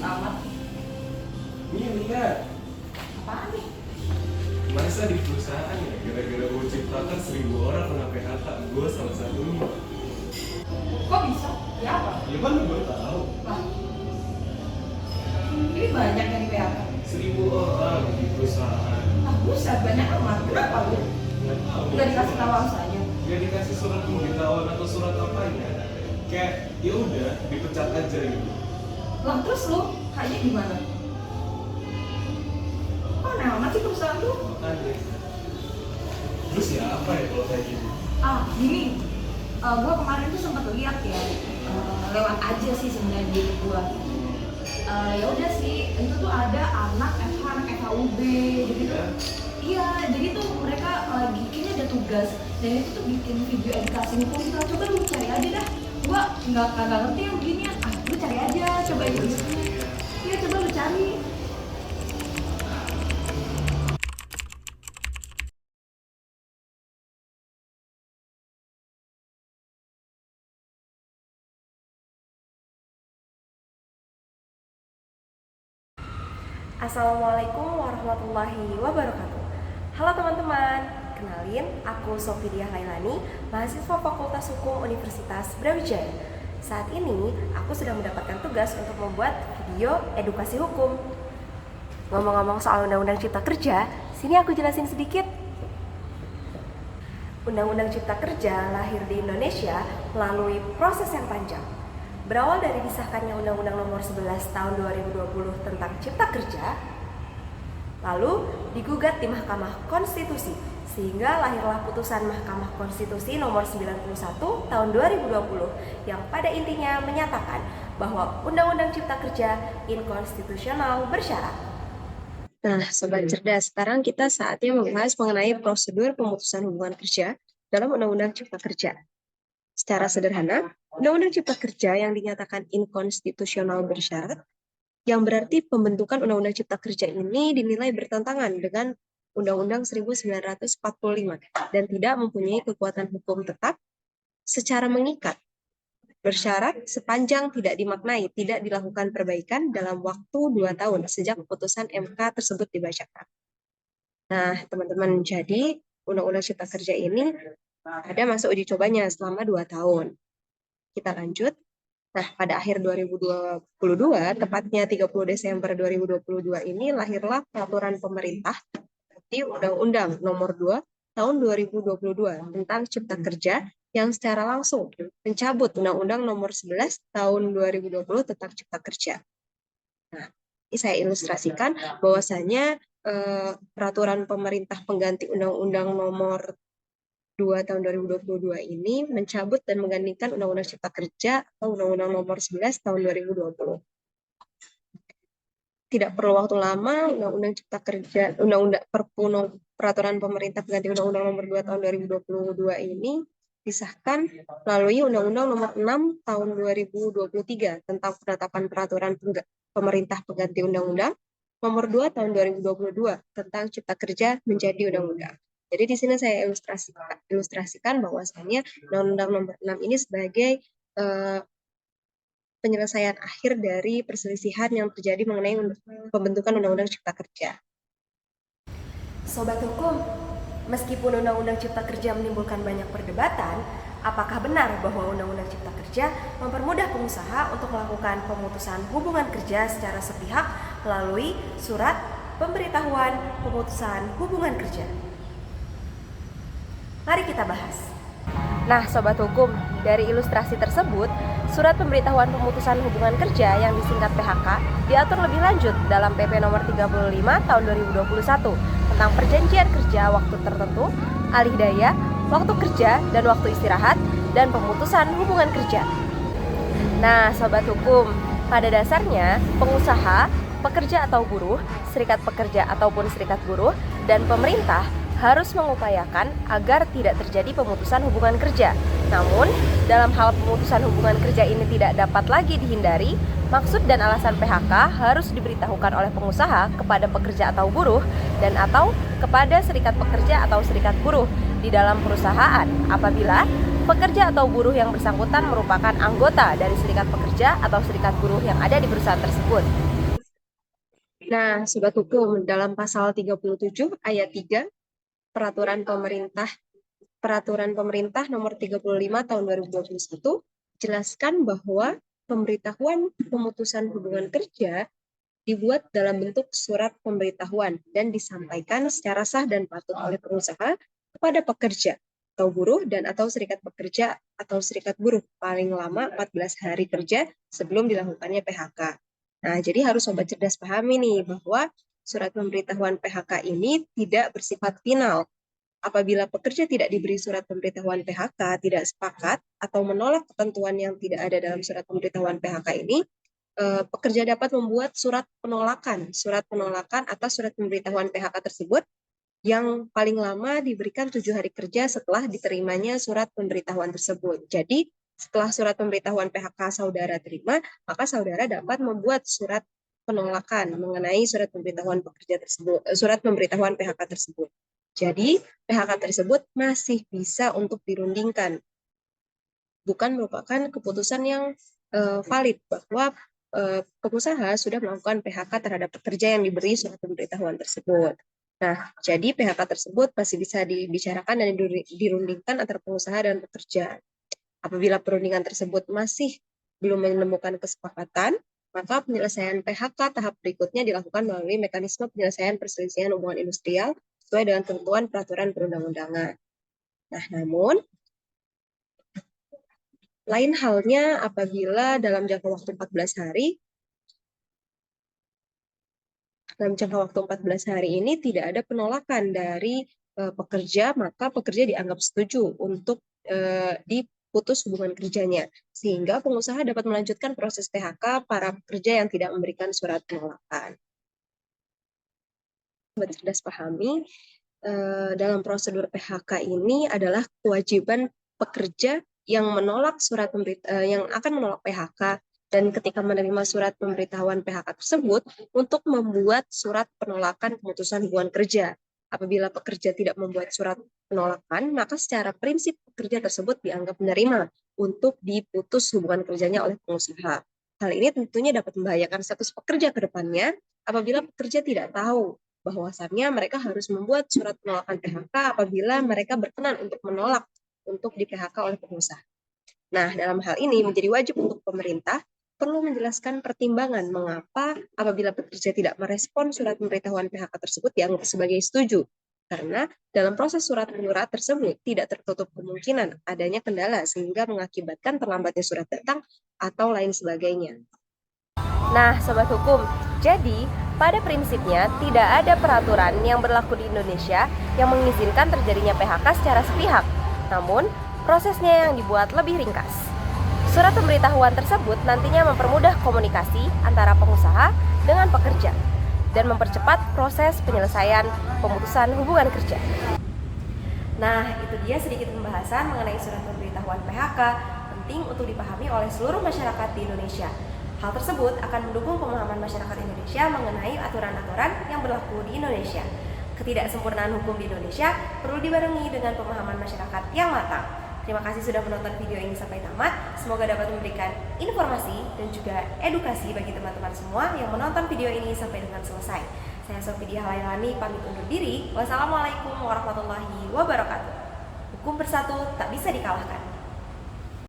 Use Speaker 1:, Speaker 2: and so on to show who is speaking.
Speaker 1: amat.
Speaker 2: Nih lihat,
Speaker 1: Apaan nih?
Speaker 2: masa di perusahaan ya gara-gara gue ciptakan 1.000 orang kena PHK, gue salah satunya.
Speaker 1: Kok bisa? Ya apa?
Speaker 2: Ya kan gue tahu,
Speaker 1: Lah, ini banyak yang di PHK.
Speaker 2: 1.000 orang di perusahaan.
Speaker 1: Ah, buset, banyak amat. Kenapa lu?
Speaker 2: Nggak tahu.
Speaker 1: Udah dikasih tahu alasannya.
Speaker 2: Gak dikasih surat pemberitahuan atau surat apanya. Kayak ya udah dipecat aja gitu.
Speaker 1: Lah, terus lu kayaknya gimana? Oh, nah amat sih perusahaan lu?
Speaker 2: Makanya. Terus ya apa ya kalau kayak gini?
Speaker 1: Ah, gini. Gua kemarin tuh sempat lihat ya. Lewat aja sih sebenarnya di gua. Ya udah sih, itu tuh ada anak FH, anak FHUB gitu.
Speaker 2: Ya.
Speaker 1: Iya, jadi tuh mereka lagi kayaknya ada tugas dan itu tuh bikin video edukasi hukum. Coba lu cari aja dah. Gua nggak ngerti yang beginian. Ah, lu cari aja, coba itu. Iya, coba lu cari.
Speaker 3: Assalamualaikum warahmatullahi wabarakatuh. Halo teman-teman, kenalin aku Sofidia Lailani, mahasiswa Fakultas Hukum Universitas Brawijaya. Saat ini aku sudah mendapatkan tugas untuk membuat video edukasi hukum. Ngomong-ngomong soal Undang-Undang Cipta Kerja, sini aku jelasin sedikit. Undang-Undang Cipta Kerja lahir di Indonesia melalui proses yang panjang. Berawal dari disahkannya Undang-Undang Nomor 11 Tahun 2020 tentang Cipta Kerja, lalu digugat di Mahkamah Konstitusi, sehingga lahirlah putusan Mahkamah Konstitusi Nomor 91 Tahun 2020 yang pada intinya menyatakan bahwa Undang-Undang Cipta Kerja inkonstitusional bersyarat.
Speaker 4: Nah, Sobat Cerdas, sekarang kita saatnya membahas mengenai prosedur pemutusan hubungan kerja dalam Undang-Undang Cipta Kerja. Secara sederhana, Undang-Undang Cipta Kerja yang dinyatakan inkonstitusional bersyarat, yang berarti pembentukan Undang-Undang Cipta Kerja ini dinilai bertentangan dengan Undang-Undang 1945 dan tidak mempunyai kekuatan hukum tetap secara mengikat. Bersyarat sepanjang tidak dimaknai, tidak dilakukan perbaikan dalam waktu 2 tahun sejak putusan MK tersebut dibacakan. Nah, teman-teman, jadi Undang-Undang Cipta Kerja ini ada masa uji cobanya selama 2 tahun. Kita lanjut. Nah, pada akhir 2022, tepatnya 30 Desember 2022 ini, lahirlah peraturan pemerintah di Undang-Undang Nomor 2 Tahun 2022 tentang Cipta Kerja yang secara langsung mencabut Undang-Undang Nomor 11 Tahun 2020 tentang Cipta Kerja. Nah, ini saya ilustrasikan bahwasanya peraturan pemerintah pengganti Undang-Undang Nomor 2 tahun 2022 ini mencabut dan menggantikan Undang-Undang Cipta Kerja atau Undang-Undang Nomor 11 tahun 2020. Tidak perlu waktu lama, Undang-Undang Cipta Kerja, peraturan pemerintah pengganti Undang-Undang Nomor 2 tahun 2022 ini disahkan melalui Undang-Undang Nomor 6 tahun 2023 tentang penetapan peraturan pemerintah pengganti Undang-Undang Nomor 2 tahun 2022 tentang Cipta Kerja menjadi undang-undang. Jadi di sini saya ilustrasikan bahwasannya Undang-Undang Nomor 6 ini sebagai penyelesaian akhir dari perselisihan yang terjadi mengenai pembentukan Undang-Undang Cipta Kerja.
Speaker 3: Sobat hukum, meskipun Undang-Undang Cipta Kerja menimbulkan banyak perdebatan, apakah benar bahwa Undang-Undang Cipta Kerja mempermudah pengusaha untuk melakukan pemutusan hubungan kerja secara sepihak melalui surat pemberitahuan pemutusan hubungan kerja? Mari kita bahas. Nah, Sobat Hukum, dari ilustrasi tersebut, surat pemberitahuan pemutusan hubungan kerja yang disingkat PHK diatur lebih lanjut dalam PP Nomor 35 Tahun 2021 tentang perjanjian kerja waktu tertentu, alih daya, waktu kerja dan waktu istirahat, dan pemutusan hubungan kerja. Nah, Sobat Hukum, pada dasarnya pengusaha, pekerja atau buruh, serikat pekerja ataupun serikat buruh, dan pemerintah harus mengupayakan agar tidak terjadi pemutusan hubungan kerja. Namun, dalam hal pemutusan hubungan kerja ini tidak dapat lagi dihindari, maksud dan alasan PHK harus diberitahukan oleh pengusaha kepada pekerja atau buruh dan atau kepada serikat pekerja atau serikat buruh di dalam perusahaan apabila pekerja atau buruh yang bersangkutan merupakan anggota dari serikat pekerja atau serikat buruh yang ada di perusahaan tersebut.
Speaker 4: Nah, Sobat Hukum, dalam pasal 37 ayat 3 Peraturan Pemerintah Nomor 35 Tahun 2021 jelaskan bahwa pemberitahuan pemutusan hubungan kerja dibuat dalam bentuk surat pemberitahuan dan disampaikan secara sah dan patut oleh pengusaha kepada pekerja atau buruh dan atau serikat pekerja atau serikat buruh paling lama 14 hari kerja sebelum dilakukannya PHK. Nah, jadi harus Sobat cerdas pahami nih bahwa surat pemberitahuan PHK ini tidak bersifat final. Apabila pekerja tidak diberi surat pemberitahuan PHK, tidak sepakat, atau menolak ketentuan yang tidak ada dalam surat pemberitahuan PHK ini, pekerja dapat membuat surat penolakan atas surat pemberitahuan PHK tersebut yang paling lama diberikan 7 hari kerja setelah diterimanya surat pemberitahuan tersebut. Jadi, setelah surat pemberitahuan PHK saudara terima, maka saudara dapat membuat surat penolakan mengenai surat pemberitahuan PHK tersebut. Jadi, PHK tersebut masih bisa untuk dirundingkan. Bukan merupakan keputusan yang valid bahwa pengusaha sudah melakukan PHK terhadap pekerja yang diberi surat pemberitahuan tersebut. Nah, jadi PHK tersebut masih bisa dibicarakan dan dirundingkan antara pengusaha dan pekerja. Apabila perundingan tersebut masih belum menemukan kesepakatan, maka penyelesaian PHK tahap berikutnya dilakukan melalui mekanisme penyelesaian perselisihan hubungan industrial sesuai dengan ketentuan peraturan perundang-undangan. Nah, namun lain halnya apabila dalam jangka waktu 14 hari ini tidak ada penolakan dari pekerja, maka pekerja dianggap setuju untuk diputus hubungan kerjanya, sehingga pengusaha dapat melanjutkan proses PHK para pekerja yang tidak memberikan surat penolakan. Cerdas pahami, dalam prosedur PHK ini adalah kewajiban pekerja yang menolak yang akan menolak PHK dan ketika menerima surat pemberitahuan PHK tersebut untuk membuat surat penolakan pemutusan hubungan kerja. Apabila pekerja tidak membuat surat penolakan, maka secara prinsip pekerja tersebut dianggap menerima untuk diputus hubungan kerjanya oleh pengusaha. Hal ini tentunya dapat membahayakan status pekerja ke depannya apabila pekerja tidak tahu bahwasannya mereka harus membuat surat penolakan PHK apabila mereka berkenan untuk menolak untuk di PHK oleh pengusaha. Nah, dalam hal ini menjadi wajib untuk pemerintah perlu menjelaskan pertimbangan mengapa apabila pekerja tidak merespon surat pemberitahuan PHK tersebut dianggap sebagai setuju. Karena dalam proses surat menyurat tersebut tidak tertutup kemungkinan adanya kendala sehingga mengakibatkan terlambatnya surat datang atau lain sebagainya.
Speaker 3: Nah, Sobat Hukum, jadi pada prinsipnya tidak ada peraturan yang berlaku di Indonesia yang mengizinkan terjadinya PHK secara sepihak. Namun, prosesnya yang dibuat lebih ringkas. Surat pemberitahuan tersebut nantinya mempermudah komunikasi antara pengusaha dengan pekerja dan mempercepat proses penyelesaian pemutusan hubungan kerja. Nah, itu dia sedikit pembahasan mengenai surat pemberitahuan PHK, penting untuk dipahami oleh seluruh masyarakat di Indonesia. Hal tersebut akan mendukung pemahaman masyarakat Indonesia mengenai aturan-aturan yang berlaku di Indonesia. Ketidaksempurnaan hukum di Indonesia perlu dibarengi dengan pemahaman masyarakat yang matang. Terima kasih sudah menonton video ini sampai tamat. Semoga dapat memberikan informasi dan juga edukasi bagi teman-teman semua yang menonton video ini sampai dengan selesai. Saya Sofidia Halailani pamit undur diri. Wassalamualaikum warahmatullahi wabarakatuh. Hukum bersatu tak bisa dikalahkan.